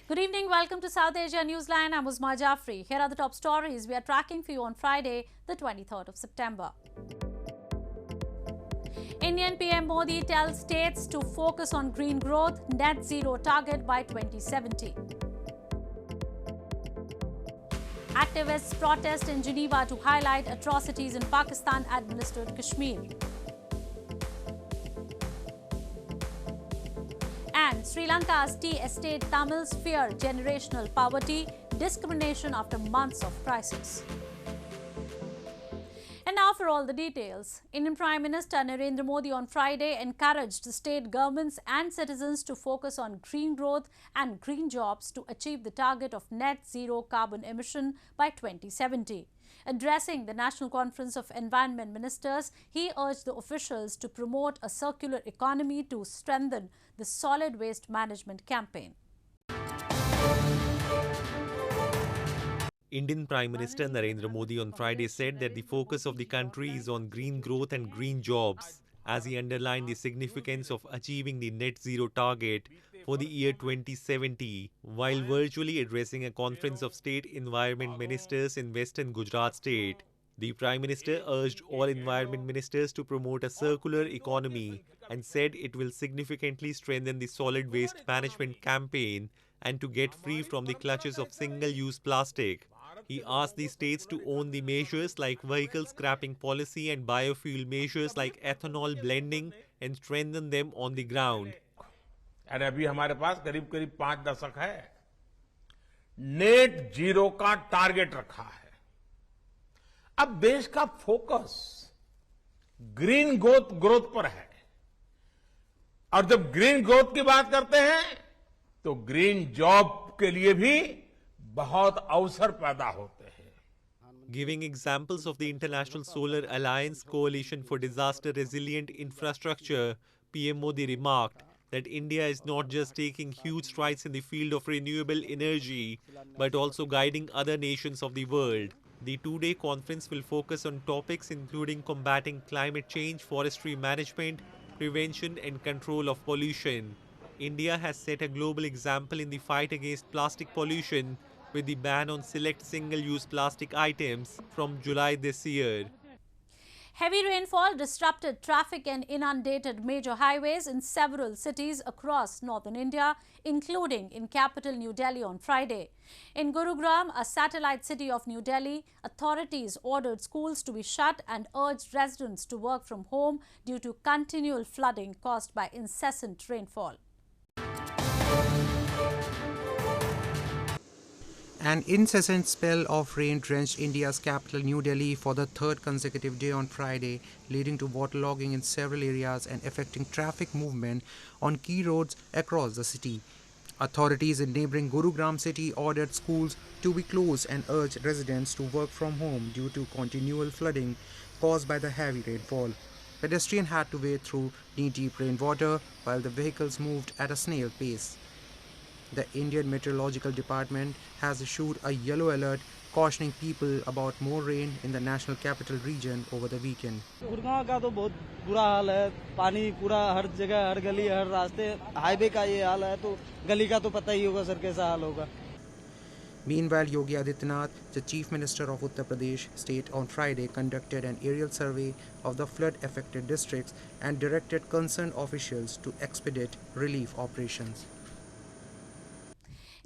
Good evening, welcome to South Asia Newsline. I'm Uzma Jafri. Here are the top stories we are tracking for you on Friday, the 23rd of September. Indian PM Modi tells states to focus on green growth, net zero target by 2070. Activists protest in Geneva to highlight atrocities in Pakistan-administered Kashmir. And Sri Lanka's tea estate Tamils fear generational poverty, discrimination after months of crisis. And now for all the details. Indian Prime Minister Narendra Modi on Friday encouraged state governments and citizens to focus on green growth and green jobs to achieve the target of net zero carbon emission by 2070. Addressing the National Conference of Environment Ministers, he urged the officials to promote a circular economy to strengthen the solid waste management campaign. Indian Prime Minister Narendra Modi on Friday said that the focus of the country is on green growth and green jobs, as he underlined the significance of achieving the net zero target for the year 2070, while virtually addressing a conference of state environment ministers in western Gujarat state. The Prime Minister urged all environment ministers to promote a circular economy and said it will significantly strengthen the solid waste management campaign and to get free from the clutches of single-use plastic. He asked the states to own the measures like vehicle scrapping policy and biofuel measures like ethanol blending and strengthen them on the ground. अरे अभी हमारे पास करीब 5 दशक है, net zero का target रखा है। अब देश का फोकस ग्रीन ग्रोथ पर है, और जब ग्रीन ग्रोथ की बात करते हैं तो ग्रीन जॉब के लिए भी बहुत अवसर पैदा होते हैं। Giving examples of the International Solar Alliance Coalition for Disaster Resilient Infrastructure, PM Modi remarked that India is not just taking huge strides in the field of renewable energy, but also guiding other nations of the world. The two-day conference will focus on topics including combating climate change, forestry management, prevention and control of pollution. India has set a global example in the fight against plastic pollution with the ban on select single-use plastic items from July this year. Heavy rainfall disrupted traffic and inundated major highways in several cities across northern India, including in capital New Delhi on Friday. In Gurugram, a satellite city of New Delhi, authorities ordered schools to be shut and urged residents to work from home due to continual flooding caused by incessant rainfall. An incessant spell of rain drenched India's capital New Delhi for the third consecutive day on Friday, leading to waterlogging in several areas and affecting traffic movement on key roads across the city. Authorities in neighbouring Gurugram city ordered schools to be closed and urged residents to work from home due to continual flooding caused by the heavy rainfall. Pedestrians had to wade through knee-deep rainwater while the vehicles moved at a snail pace. The Indian Meteorological Department has issued a yellow alert cautioning people about more rain in the national capital region over the weekend. Gurgaon का तो बहुत बुरा हाल है, पानी पूरा हर जगह, हर गली, हर रास्ते, हाईवे का ये हाल है, तो गली का तो पता ही होगा सर कैसा हाल होगा. Meanwhile, Yogi Adityanath, the Chief Minister of Uttar Pradesh state on Friday, conducted an aerial survey of the flood-affected districts and directed concerned officials to expedite relief operations.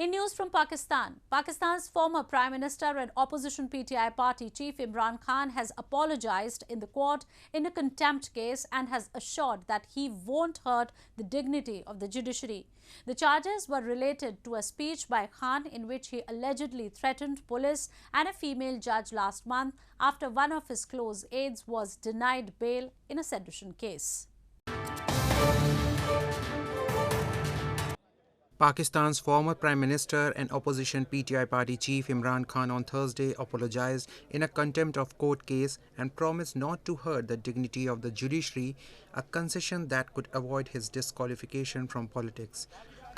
In news from Pakistan, Pakistan's former Prime Minister and opposition PTI party chief Imran Khan has apologized in the court in a contempt case and has assured that he won't hurt the dignity of the judiciary. The charges were related to a speech by Khan in which he allegedly threatened police and a female judge last month after one of his close aides was denied bail in a sedition case. Pakistan's former Prime Minister and opposition PTI party chief Imran Khan on Thursday apologized in a contempt of court case and promised not to hurt the dignity of the judiciary, a concession that could avoid his disqualification from politics.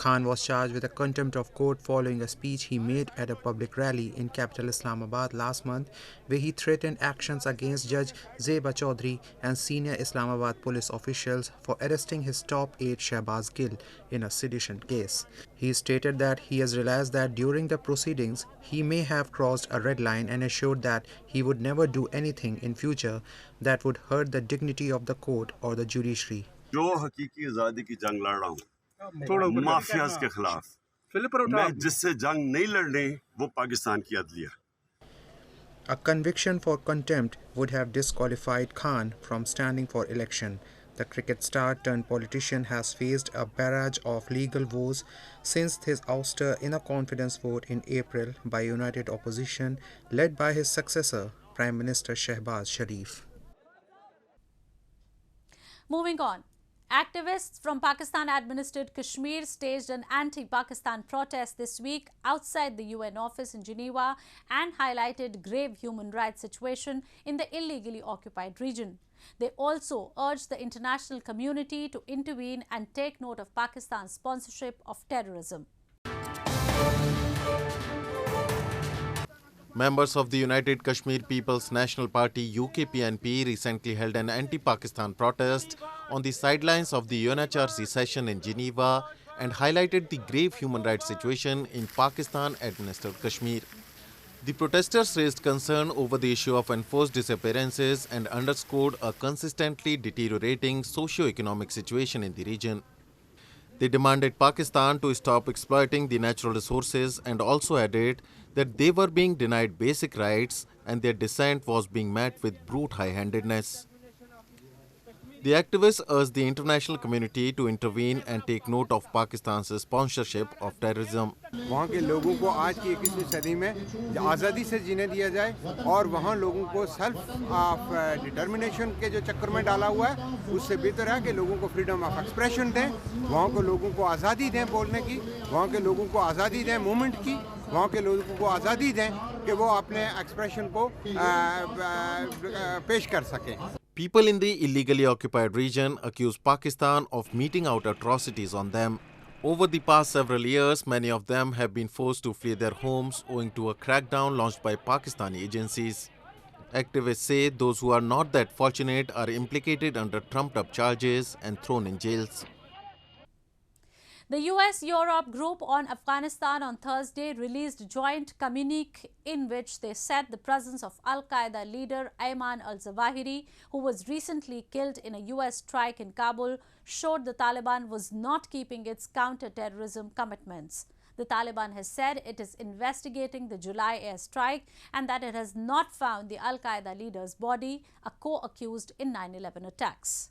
Khan was charged with a contempt of court following a speech he made at a public rally in capital Islamabad last month, where he threatened actions against Judge Zeba Chaudhry and senior Islamabad police officials for arresting his top aide Shahbaz Gill in a sedition case. He stated that he has realized that during the proceedings he may have crossed a red line and assured that he would never do anything in future that would hurt the dignity of the court or the judiciary. जो हकीकी आज़ादी की जंग लड़ रहा हूँ mafias के खिलाफ मैं जिससे जंग नहीं लड़ने वो पाकिस्तान की अदलिया. A conviction for contempt would have disqualified Khan from standing for election. The cricket star turned politician has faced a barrage of legal woes since his ouster in a confidence vote in April by united opposition led by his successor, Prime Minister Shehbaz Sharif. Moving on. Activists from Pakistan-administered Kashmir staged an anti-Pakistan protest this week outside the UN office in Geneva and highlighted grave human rights situation in the illegally occupied region. They also urged the international community to intervene and take note of Pakistan's sponsorship of terrorism. Members of the United Kashmir People's National Party UKPNP recently held an anti-Pakistan protest on the sidelines of the UNHRC session in Geneva and highlighted the grave human rights situation in Pakistan-administered Kashmir. The protesters raised concern over the issue of enforced disappearances and underscored a consistently deteriorating socio-economic situation in the region. They demanded Pakistan to stop exploiting the natural resources and also added that they were being denied basic rights and their dissent was being met with brute high-handedness. The activists urged the international community to intervene and take note of Pakistan's sponsorship of terrorism. वहाँ के लोगों को आज की 21वीं सदी में आज़ादी से जीने दिया जाए और वहाँ लोगों को सेल्फ डिटर्मिनेशन के जो चक्कर में डाला हुआ है उससे बेहतर है कि लोगों को फ्रीडम ऑफ एक्सप्रेशन दें, वहाँ के लोगों को आज़ादी दें बोलने की, वहाँ के लोगों को आज़ादी दें मूवमेंट की, वहाँ के लोगों को आज़ादी दें कि वो अपने एक्सप्रेशन को पेश कर सकें. People in the illegally occupied region accuse Pakistan of meting out atrocities on them. Over the past several years, many of them have been forced to flee their homes owing to a crackdown launched by Pakistani agencies. Activists say those who are not that fortunate are implicated under trumped-up charges and thrown in jails. The US-Europe group on Afghanistan on Thursday released a joint communique in which they said the presence of al-Qaeda leader Ayman al-Zawahiri, who was recently killed in a US strike in Kabul, showed the Taliban was not keeping its counter-terrorism commitments. The Taliban has said it is investigating the July airstrike and that it has not found the al-Qaeda leader's body, a co-accused in 9/11 attacks.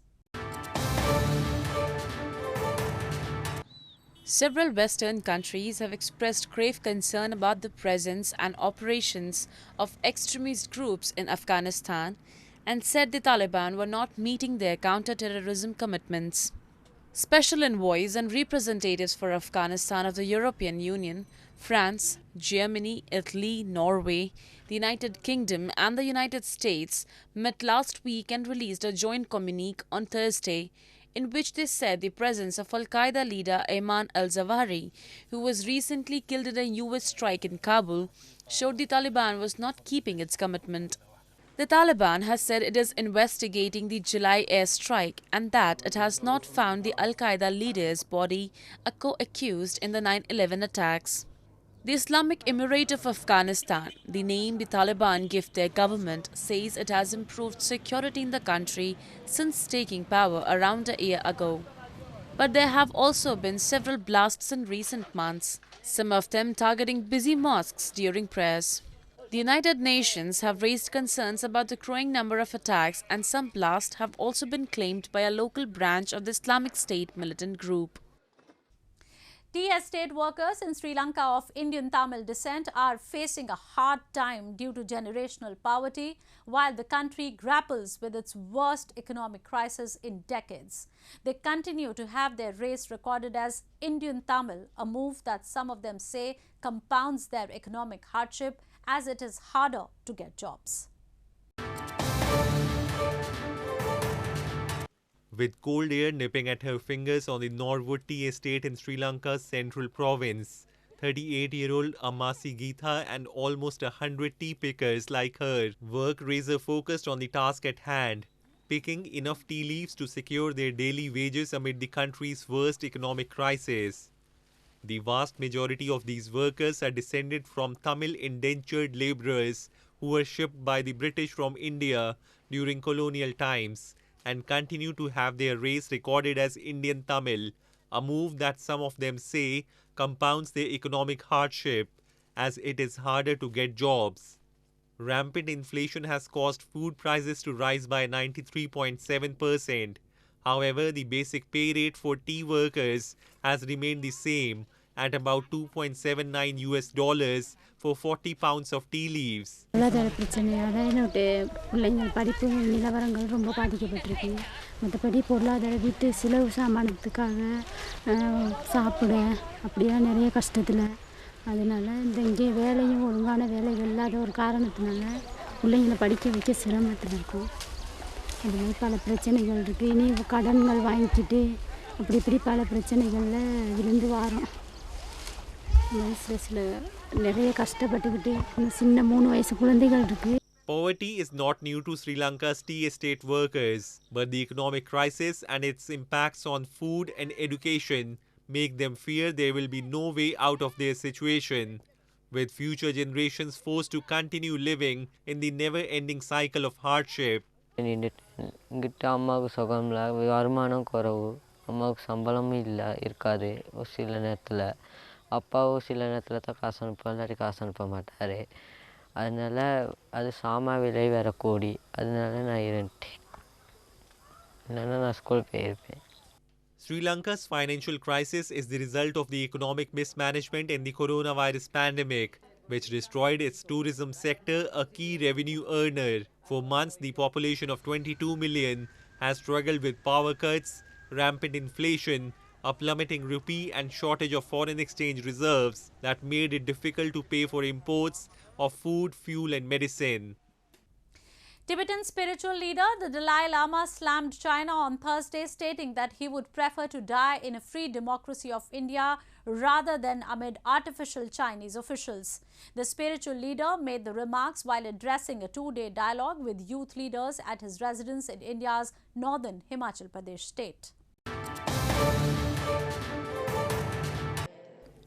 Several Western countries have expressed grave concern about the presence and operations of extremist groups in Afghanistan and said the Taliban were not meeting their counter-terrorism commitments. Special envoys and representatives for Afghanistan of the European Union, France, Germany, Italy, Norway, the United Kingdom and the United States met last week and released a joint communique on Thursday in which they said the presence of al-Qaeda leader Ayman al-Zawahiri, who was recently killed in a US strike in Kabul, showed the Taliban was not keeping its commitment. The Taliban has said it is investigating the July airstrike and that it has not found the al-Qaeda leader's body, a co-accused in the 9/11 attacks. The Islamic Emirate of Afghanistan, the name the Taliban give their government, says it has improved security in the country since taking power around a year ago. But there have also been several blasts in recent months, some of them targeting busy mosques during prayers. The United Nations have raised concerns about the growing number of attacks and some blasts have also been claimed by a local branch of the Islamic State militant group. Tea estate workers in Sri Lanka of Indian Tamil descent are facing a hard time due to generational poverty, while the country grapples with its worst economic crisis in decades. They continue to have their race recorded as Indian Tamil, a move that some of them say compounds their economic hardship as it is harder to get jobs. with cold air nipping at her fingers on the Norwood tea estate in Sri Lanka's central province. 38-year-old Amasi Geetha and almost 100 tea pickers like her work razor-focused on the task at hand, picking enough tea leaves to secure their daily wages amid the country's worst economic crisis. The vast majority of these workers are descended from Tamil indentured labourers who were shipped by the British from India during colonial times and continue to have their race recorded as Indian Tamil, a move that some of them say compounds their economic hardship as it is harder to get jobs. Rampant inflation has caused food prices to rise by 93.7%. However, the basic pay rate for tea workers has remained the same at about $2.79 for 40 pounds of tea leaves. பொருளாதார பிரச்சனையால என்னோட பிள்ளைங்கள் படிப்பு நிலவரங்கள் ரொம்ப பாதிக்கப்பட்டிருக்கு. மற்றபடி பொருளாதார வீட்டு செலவு சாமானத்துக்காக சாப்பிட அப்படியே நிறைய கஷ்டத்தில் அதனால இங்கே வேலையும் ஒழுங்கான வேலைகள் இல்லாத ஒரு காரணத்தினால பிள்ளைங்களை படிக்க வைக்க சிரமத்தில் இருக்கும். அது மாதிரி பல பிரச்சனைகள் இருக்குது. இனி கடன்கள் வாங்கிக்கிட்டு அப்படி இப்படி பல பிரச்சனைகளில் விழுந்து வாரோம். நிறைய கஷ்டப்பட்டுக்கிட்டு சின்ன 3 வயசு குழந்தைகள் இருக்குது. Poverty is not new to Sri Lanka's tea estate workers, but the economic crisis and its impacts on food and education make them fear there will be no way out of their situation, with future generations forced to continue living in the never-ending cycle of hardship. எங்கிட்ட அம்மாவுக்கு சுகம் இல்லை, வருமானம் குறைவு, அம்மாவுக்கு சம்பளமும் இல்லை இருக்காது ஒரு சில நேரத்தில். அப்பாவும் சில நேரத்தில் தான் காசு அனுப்புவார், இல்லாட்டி காசு அனுப்ப மாட்டார். அதனால் அது சாமா விலை வேற கோடி, அதனால நான் இருந்துட்டேன், இல்லைன்னா நான் ஸ்கூல் போயிருப்பேன். Sri Lanka's financial crisis is the result of the economic mismanagement in the coronavirus pandemic, which destroyed its tourism sector, a key revenue earner. For months, the population of 22 million has struggled with power cuts, rampant inflation, a plummeting rupee and shortage of foreign exchange reserves that made it difficult to pay for imports of food, fuel and medicine. Tibetan spiritual leader, the Dalai Lama, slammed China on Thursday, stating that he would prefer to die in a free democracy of India rather than amid artificial Chinese officials. The spiritual leader made the remarks while addressing a 2-day dialogue with youth leaders at his residence in India's northern Himachal Pradesh state.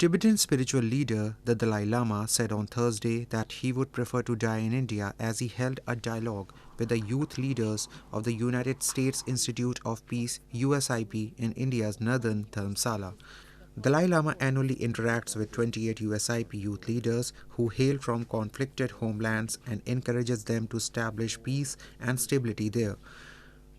Tibetan spiritual leader, the Dalai Lama, said on Thursday that he would prefer to die in India as he held a dialogue with the youth leaders of the United States Institute of Peace USIP in India's northern Dharamsala. Dalai Lama annually interacts with 28 USIP youth leaders who hail from conflicted homelands and encourages them to establish peace and stability there.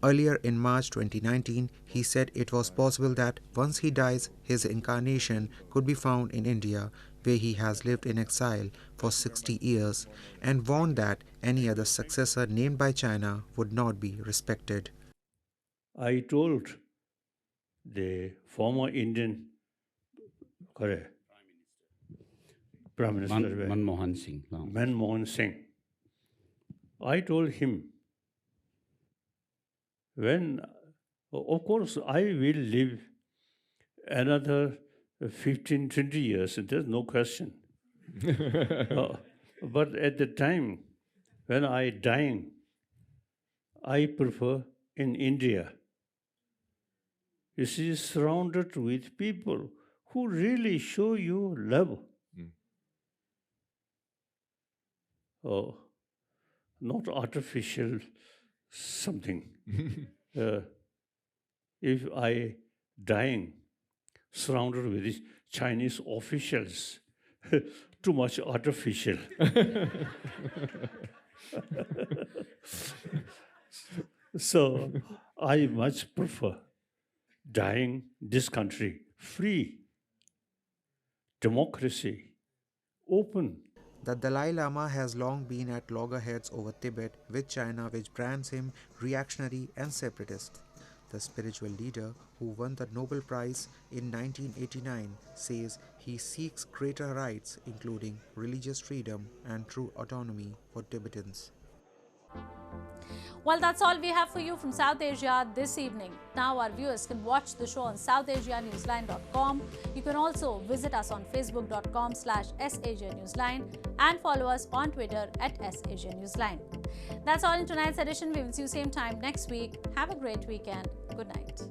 Earlier in March 2019, he said it was possible that once he dies, his incarnation could be found in India, where he has lived in exile for 60 years, and warned that any other successor named by China would not be respected. I told the former Indian Prime Minister Manmohan Singh, I told him, of course, I will live another 15-20 years, there's no question. But at the time when I dying, I prefer in India. You see, surrounded with people who really show you love. Not artificial something. If I dying surrounded with these Chinese officials, too much artificial. So I much prefer dying this country free, democracy, open. The Dalai Lama has long been at loggerheads over Tibet with China, which brands him reactionary and separatist. The spiritual leader, who won the Nobel Prize in 1989, says he seeks greater rights, including religious freedom and true autonomy for Tibetans. Well, that's all we have for you from South Asia this evening. Now our viewers can watch the show on SouthAsiaNewsline.com. You can also visit us on Facebook.com/SAsiaNewsline and follow us on Twitter @SAsiaNewsline. That's all in tonight's edition. We will see you same time next week. Have a great weekend. Good night.